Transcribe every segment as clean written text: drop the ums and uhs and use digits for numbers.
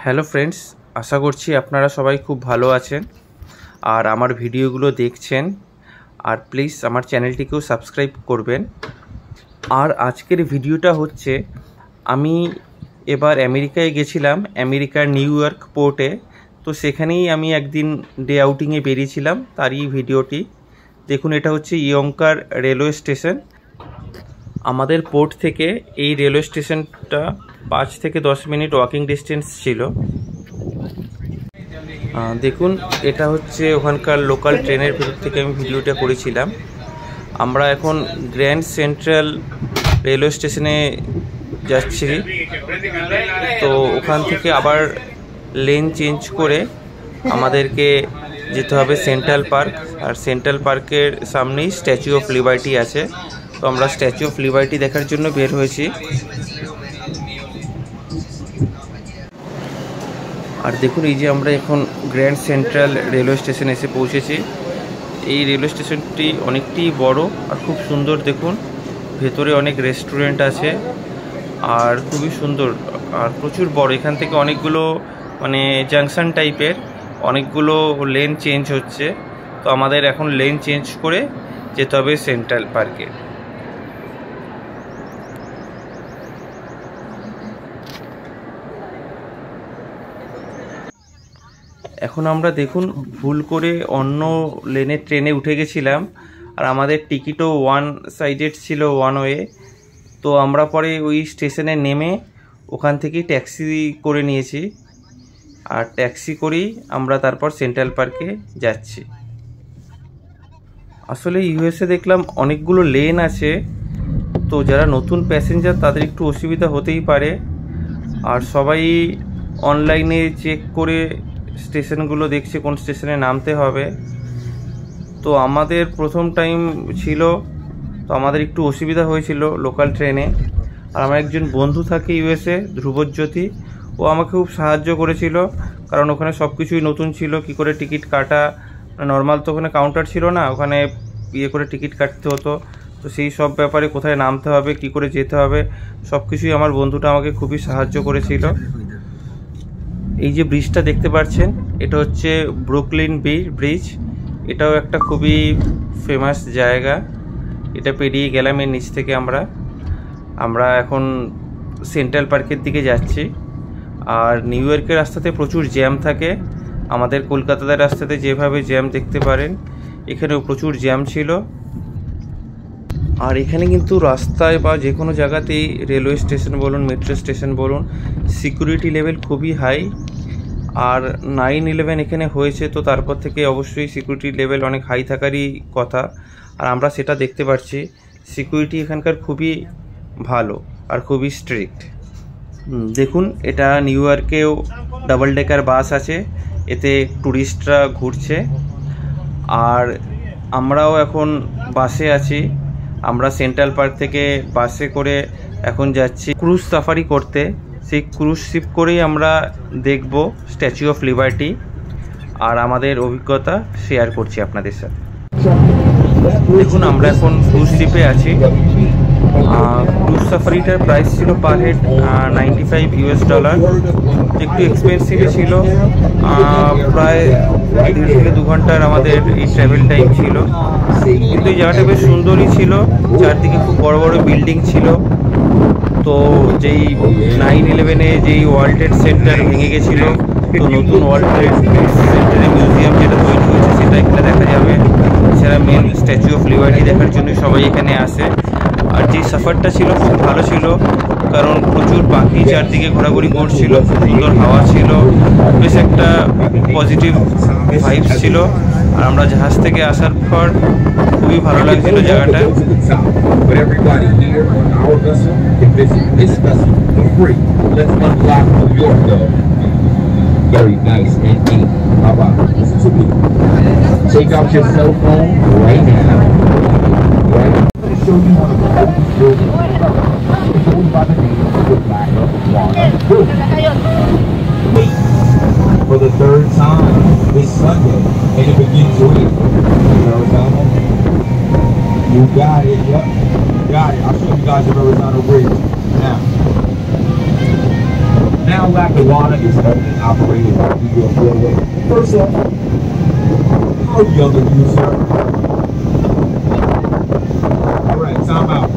Hello friends, আশা করছি আপনারা সবাই খুব ভালো আছেন আর আমার ভিডিওগুলো দেখছেন। আর প্লিজ আমার চ্যানেলটিকেও সাবস্ক্রাইব করবেন। আর আজকের ভিডিওটা হচ্ছে, আমি এবার আমেরিকায় গেছিলাম, আমেরিকার নিউ ইয়র্ক পোর্টে। তো সেখানেই আমি একদিন ডে আউটিংয়ে বেরিয়েছিলাম, তারই ভিডিওটি দেখুন। এটা হচ্ছে ইয়ঙ্কার রেলওয়ে স্টেশন। আমাদের পোর্ট থেকে এই রেলওয়ে স্টেশনটা 5 থেকে 10 মিনিট ওয়াকিং ডিস্টেন্স ছিল। দেখুন, এটা হচ্ছে ওখানকার লোকাল ট্রেনের ভেতর থেকে আমি ভিডিওটা করেছিলাম। আমরা এখন গ্র্যান্ড সেন্ট্রাল রেলওয়ে স্টেশনে যাচ্ছি। তো ওখান থেকে আবার লেন চেঞ্জ করে আমাদেরকে যেতে হবে সেন্ট্রাল পার্ক। আর সেন্ট্রাল পার্কের সামনেই স্ট্যাচু অফ লিবার্টি আছে। তো আমরা স্ট্যাচু অফ লিবার্টি দেখার জন্য বের হয়েছি। আর দেখুন, এই যে আমরা এখন গ্র্যান্ড সেন্ট্রাল রেলওয়ে স্টেশন এসে পৌঁছেছি। এই রেলওয়ে স্টেশনটি অনেকটি বড় আর খুব সুন্দর। দেখুন, ভেতরে অনেক রেস্টুরেন্ট আছে আর খুবই সুন্দর আর প্রচুর বড়। এখান থেকে অনেকগুলো জাংশন টাইপের অনেকগুলো লেন চেঞ্জ হচ্ছে। তো আমাদের এখন লেন চেঞ্জ করে যেতে হবে সেন্ট্রাল পার্কে। এখন আমরা দেখুন ভুল করে অন্য লেনের ট্রেনে উঠে গেছিলাম আর আমাদের টিকিটও ওয়ান সাইডেড ছিল, ওয়ান ওয়ে। তো আমরা পরে ওই স্টেশনে নেমে ওখান থেকেই ট্যাক্সি করে নিয়েছি। আর ট্যাক্সি করেই আমরা তারপর সেন্ট্রাল পার্কে যাচ্ছি। আসলে ইউএসএ দেখলাম অনেকগুলো লেন আছে, তো যারা নতুন প্যাসেঞ্জার তাদের একটু অসুবিধা হতেই পারে। আর সবাই অনলাইনে চেক করে স্টেশনগুলো দেখছে কোন স্টেশনে নামতে হবে। তো আমাদের প্রথম টাইম ছিল, তো আমাদের একটু অসুবিধা হয়েছিল লোকাল ট্রেনে। আর আমার একজন বন্ধু থাকে ইউএসএ, ধ্রুবজ্যোতি, ও আমাকে খুব সাহায্য করেছিল। কারণ ওখানে সব কিছুই নতুন ছিল, কি করে টিকিট কাটা, নর্মাল তো ওখানে কাউন্টার ছিল না, ওখানে করে টিকিট কাটতে হতো। তো সেই সব ব্যাপারে কোথায় নামতে হবে, কি করে যেতে হবে, সব কিছুই আমার বন্ধুটা আমাকে খুবই সাহায্য করেছিল। এই যে ব্রিজটা দেখতে পাচ্ছেন, এটা হচ্ছে ব্রুকলিন ব্রিজ। এটাও একটা খুবই ফেমাস জায়গা। এটা পেরিয়ে গেলাম এর নিচ থেকে। আমরা এখন সেন্ট্রাল পার্কের দিকে যাচ্ছি। আর নিউ ইয়র্কের রাস্তাতে প্রচুর জ্যাম থাকে। আমাদের কলকাতার রাস্তাতে যেভাবে জ্যাম দেখতে পারেন, এখানেও প্রচুর জ্যাম ছিল। আর এখানে কিন্তু রাস্তায় বা যে কোনো জায়গাতেই, রেলওয়ে স্টেশন বলুন, মেট্রো স্টেশন বলুন, সিকিউরিটি লেভেল খুবই হাই। আর 9/11 এখানে হয়েছে, তো তারপর থেকে অবশ্যই সিকিউরিটি লেভেল অনেক হাই থাকারই কথা। আর আমরা সেটা দেখতে পাচ্ছি। সিকিউরিটি এখানকার খুবই ভালো আর খুবই স্ট্রিক্ট। দেখুন, এটা নিউ ইয়র্কেও ডাবল ডেকার বাস আছে, এতে ট্যুরিস্টরা ঘুরছে। আর আমরাও এখন বাসে আছি। আমরা সেন্ট্রাল পার্ক থেকে বাসে করে এখন যাচ্ছি ক্রুজ সাফারি করতে। সেই ক্রুজ শিপ করেই আমরা দেখব স্ট্যাচু অফ লিবার্টি আর আমাদের অভিজ্ঞতা শেয়ার করছি আপনাদের সাথে। দেখুন, আমরা এখন ক্রুজ শিপে আছি। ক্রুজ সাফারিটার প্রাইস ছিল পার হেড $95। একটু এক্সপেন্সিভই ছিল। প্রায় 1.5 থেকে 2 ঘন্টার আমাদের এই ট্রাভেল টাইম ছিল। কিন্তু এই জায়গাটা বেশ সুন্দরই ছিল, চারদিকে খুব বড় বড় বিল্ডিং ছিল। তো যেই 9/11-এ যেই ওয়ার্ল্ড ট্রেড সেন্টার ভেঙে গেছিলো, তো নতুন ওয়ার্ল্ড ট্রেড সেন্টারের মিউজিয়াম যেটা তৈরি হয়েছে সেটা এখানে দেখা যাবে। এছাড়া মেন স্ট্যাচু অফ লিবার্টি দেখার জন্য সবাই এখানে আসে। আর যে সাফারটা ছিল খুব ভালো ছিল, কারণ প্রচুর পাখি চারদিকে ঘোরাঘুরি করছিল, খুব সুন্দর হাওয়া ছিল, বেশ একটা পজিটিভ ভাইবস ছিল। আর আমরা জাহাজ থেকে আসার পর খুবই ভালো লাগছিল জায়গাটা। Very nice and neat. How about listen to me? Take out your cell phone right now. Right? I'm going to show you one of the oldest buildings in America. It goes by the name of the Black Water Building. Wait for the third time this Sunday, and it begins with Arizona. You got it. Yep, you got it. I'll show you guys the Arizona Bridge now. Now Lackawanna is only operated by New York Railway. First off, how young are you, sir? All right, time out.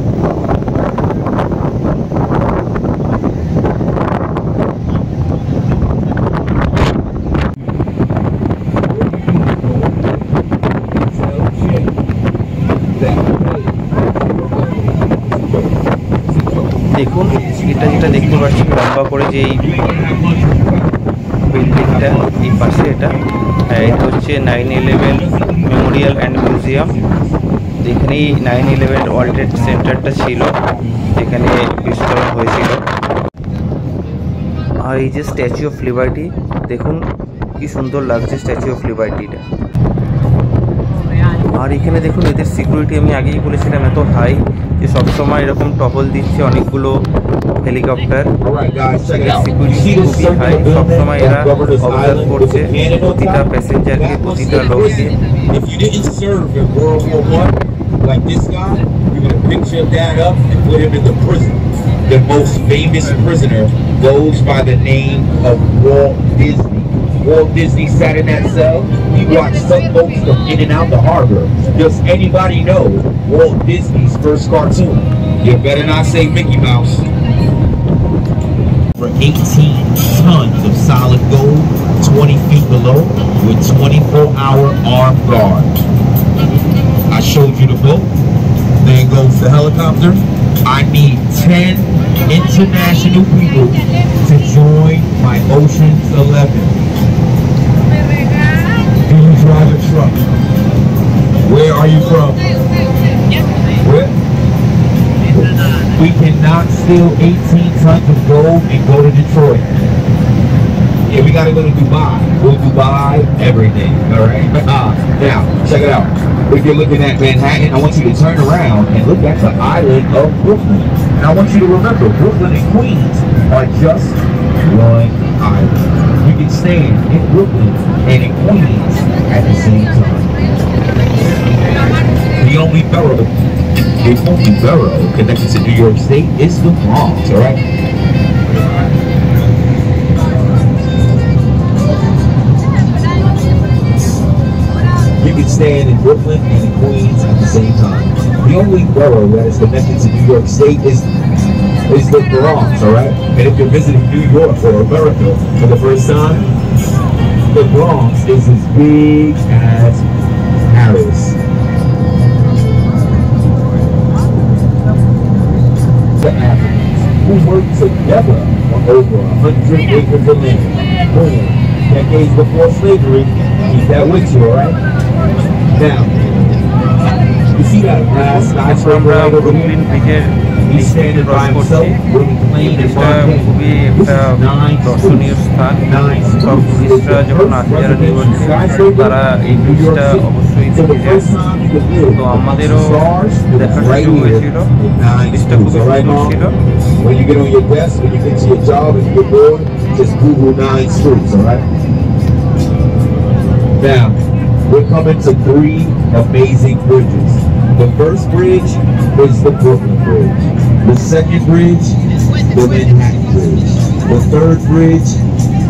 দেখুন এটা যেটা দেখতে পাচ্ছি লম্বা করে যে এই বিল্ডিংটা এই পাশে এটা হচ্ছে 9/11 মেমোরিয়াল অ্যান্ড মিউজিয়াম, যেখানেই 9/11 ওয়ার্ল্ড ট্রেড সেন্টারটা ছিল, যেখানে বিস্ফোরণ হয়েছিল। আর এই যে স্ট্যাচু অফ লিবার্টি, দেখুন কি সুন্দর লাগছে স্ট্যাচু অফ লিবার্টিটা। আর এখানে দেখুন এদের সিকিউরিটি আমি আগেই বলেছিলাম এত হাই যে সবসময় এরকম টহল দিচ্ছে অনেকগুলো হেলিকপ্টার। সিকিউরিটি খুবই হাই, সবসময় এরা অবজার্ভ করছে প্রতিটা প্যাসেঞ্জারকে, প্রতিটা লোককে। Like this guy, you're gonna picture that up and put him in the prison. The most famous prisoner goes by the name of Walt Disney. Walt Disney sat in that cell. He watched some folks come in and out the harbor. Does anybody know Walt Disney's first cartoon? You better not say Mickey Mouse. For 18 tons of solid gold, 20 feet below, with 24-hour armed guards. I showed you the boat. There goes the helicopter. I need 10 international people to join my Ocean's 11. Do you drive a truck? Where are you from? Where? We cannot steal 18 tons of gold and go to Detroit. Yeah, we gotta go to Dubai. We'll Dubai everything, all right? Now, check it out. If you're looking at Manhattan, I want you to turn around and look at the island of Brooklyn. And I want you to remember, Brooklyn and Queens are just one island. You can stand in Brooklyn and in Queens at the same time. The only borough connected to New York State is the Bronx, all right? You can stand in Brooklyn and in Queens at the same time. The only borough that is connected to New York State is the Bronx, all right? And if you're visiting New York or America for the first time, the Bronx is as big as Paris. The Africans who worked together on over 100 acres of land. Boom. Decades before slavery. Keep that with you, all right? Now, you see that glass skyscraper right over here? He's standing by himself with a plane and খুবই একটা দর্শনীয় স্থান। সব টুরিস্টরা যখন আসে, যারা new ইয়র্কে, তারা এই ব্রিজটা অবশ্যই দেখে যায়। তো আমাদেরও দেখার সুযোগ হয়েছিল, ব্রিজটা খুবই সুন্দর ছিল। When you get on your desk, when you get to your job and you get bored, just Google 9 streets, all right? Now, we're coming to 3 amazing bridges. The first bridge is the Brooklyn Bridge. The second bridge, the Manhattan Bridge. The third bridge,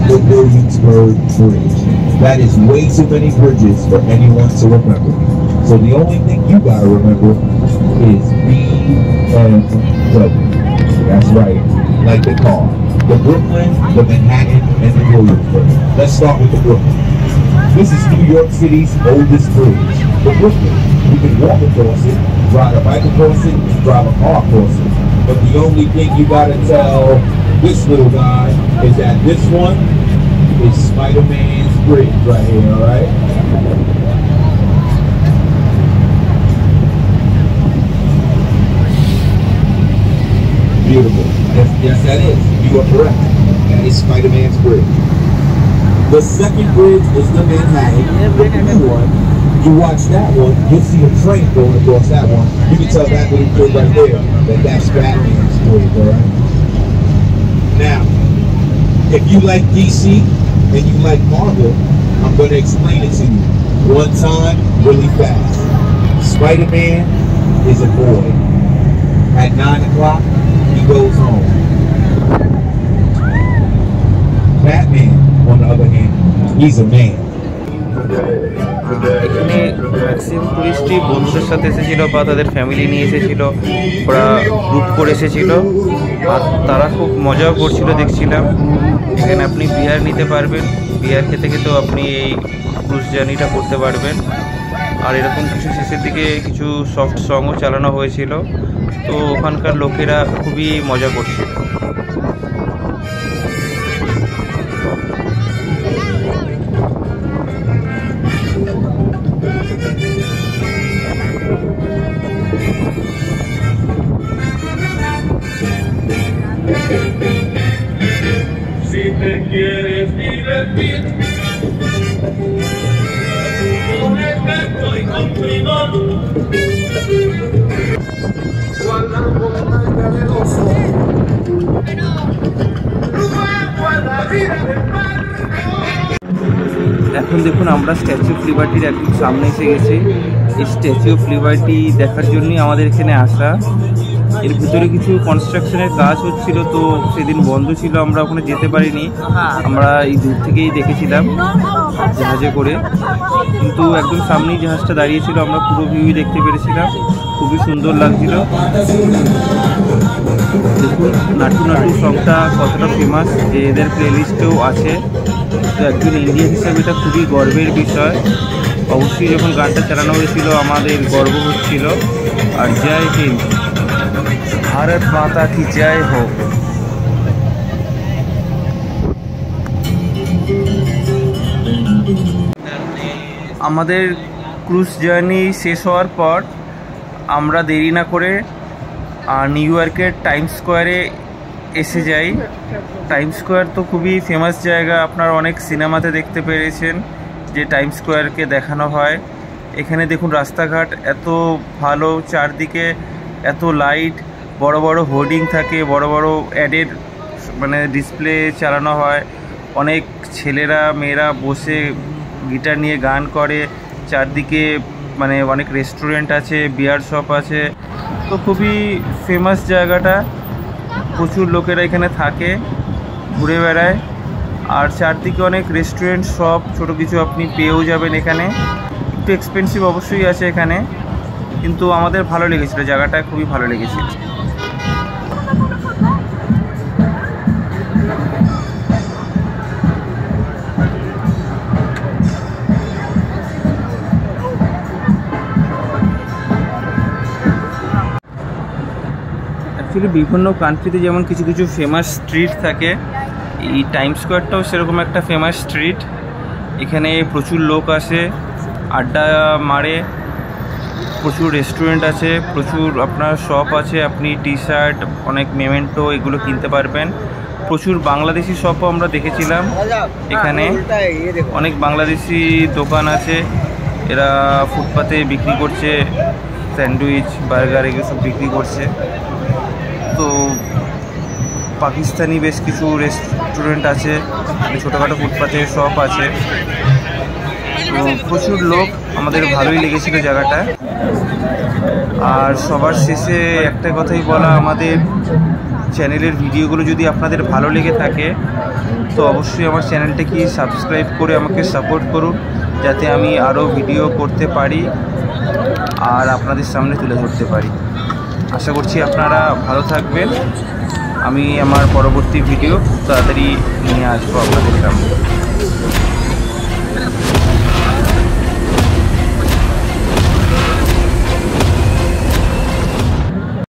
the Williamsburg Bridge. That is way too many bridges for anyone to remember. So the only thing you gotta remember is BMW. That's right, like the car. The Brooklyn, the Manhattan, and the Williamsburg. Let's start with the Brooklyn. This is New York City's oldest bridge, the Brooklyn. You can walk across it, ride a bike across it, drive a car across it. But the only thing you gotta tell this little guy is that this one is Spider-Man's bridge right here, all right? Beautiful. Yes, that is. You are correct. That is Spider-Man's bridge. The second bridge is the Manhattan. The new one, you watch that one, you'll see a train going across that one. You can tell that little kid right there that that's Batman's bridge, all right? Now, if you like DC and you like Marvel, I'm going to explain it to you. One time, really fast. Spider-Man is a boy. At 9 o'clock, he goes home. Batman, on the other hand, he's a man. এখানে maximum টুরিস্টই বন্ধুদের সাথে এসেছিলো বা তাদের family নিয়ে এসেছিলো, ওরা group করে এসেছিলো আর তারা খুব মজাও করছিল দেখছিলাম। এখানে আপনি বিয়ার নিতে পারবেন, বিয়ার খেতে খেতেও আপনি এই ক্রুজ জার্নিটা করতে পারবেন। আর এরকম কিছু শেষের দিকে কিছু সফট সংও চালানো হয়েছিল, তো ওখানকার লোকেরা খুবই মজা করছিল। Si te quieres divertir, con efecto y con primor, guarda con manga de oso, luego a la vida del mar. এখন দেখুন আমরা স্ট্যাচু অফ লিবার্টির একদম সামনে এসে গেছি। এই স্ট্যাচু অফ লিবার্টি দেখার জন্যই আমাদের এখানে আসা। এর ভিতরে কিছু কনস্ট্রাকশনের কাজ হচ্ছিল, তো সেদিন বন্ধ ছিল, আমরা ওখানে যেতে পারিনি। আমরা এই দূর থেকেই দেখেছিলাম জাহাজে করে, কিন্তু একদম সামনেই জাহাজটা দাঁড়িয়েছিল, আমরা পুরো ভিউই দেখতে পেরেছিলাম, খুবই সুন্দর লাগছিল। দেখুন নাটু নাটু সংটা কতটা ফেমাস, যে এদের প্লেলিস্টেও আছে। তো একজন ইন্ডিয়ান হিসাবে এটা খুবই গর্বের বিষয়। অবশ্যই যখন গানটা চালানো হয়েছিল আমাদের গর্ব হচ্ছিল। আর জয় হিন্দ, ভারত মাতা কি জয় হোক। আমাদের ক্রুজ জার্নি শেষ হওয়ার পর আমরা দেরি না করে নিউ ইয়র্কের টাইমস স্কোয়ারে এসে যাই। টাইমস স্কোয়ার তো খুবই ফেমাস জায়গা, আপনারা অনেক সিনেমাতে দেখতে পেরেছেন যে টাইমস স্কোয়ারকে দেখানো হয়। এখানে দেখুন রাস্তাঘাট এত ভালো, চারদিকে এত লাইট, বড় বড় হোর্ডিং থাকে, বড় বড় অ্যাডের মানে ডিসপ্লে চালানো হয়। অনেক ছেলেরা মেয়েরা বসে গিটার নিয়ে গান করে, চারদিকে মানে অনেক রেস্টুরেন্ট আছে, বিয়ার শপ আছে। তো খুবই ফেমাস জায়গাটা, প্রচুর লোকেরা এখানে থাকে, ঘুরে বেড়ায়। আর চারদিকে অনেক রেস্টুরেন্ট, শপ, ছোটো কিছু আপনি পেয়েও যাবেন এখানে। একটু এক্সপেন্সিভ অবশ্যই আছে এখানে, কিন্তু আমাদের ভালো লেগেছিলো, জায়গাটা খুবই ভালো লেগেছিল। অ্যাকচুয়ালি বিভিন্ন কান্ট্রিতে যেমন কিছু কিছু ফেমাস স্ট্রিট থাকে, এই টাইমস স্কোয়ারটাও সেরকম একটা ফেমাস স্ট্রিট। এখানে প্রচুর লোক আসে, আড্ডা মারে, প্রচুর রেস্টুরেন্ট আছে, প্রচুর আপনার শপ আছে, আপনি টি শার্ট, অনেক মেমেন্টো এগুলো কিনতে পারবেন। প্রচুর বাংলাদেশি শপও আমরা দেখেছিলাম এখানে, অনেক বাংলাদেশি দোকান আছে, এরা ফুটপাতে বিক্রি করছে, স্যান্ডউইচ, বার্গার এগুলো সব বিক্রি করছে। তো পাকিস্তানি বেশ কিছু রেস্টুরেন্ট আছে, ছোটোখাটো ফুটপাতে শপ আছে। তো প্রচুর লোক, আমাদের ভালোই লেগেছিল জায়গাটা। আর সবার শেষে একটা কথাই বলা, আমাদের চ্যানেলের ভিডিওগুলো যদি আপনাদের ভালো লেগে থাকে তো অবশ্যই আমার চ্যানেলটাকে সাবস্ক্রাইব করে আমাকে সাপোর্ট করুন, যাতে আমি আরও ভিডিও করতে পারি আর আপনাদের সামনে তুলে ধরতে পারি। আশা করছি আপনারা ভালো থাকবেন। আমি আমার পরবর্তী ভিডিও তাড়াতাড়ি নিয়ে আসবো আপনাদের সামনে।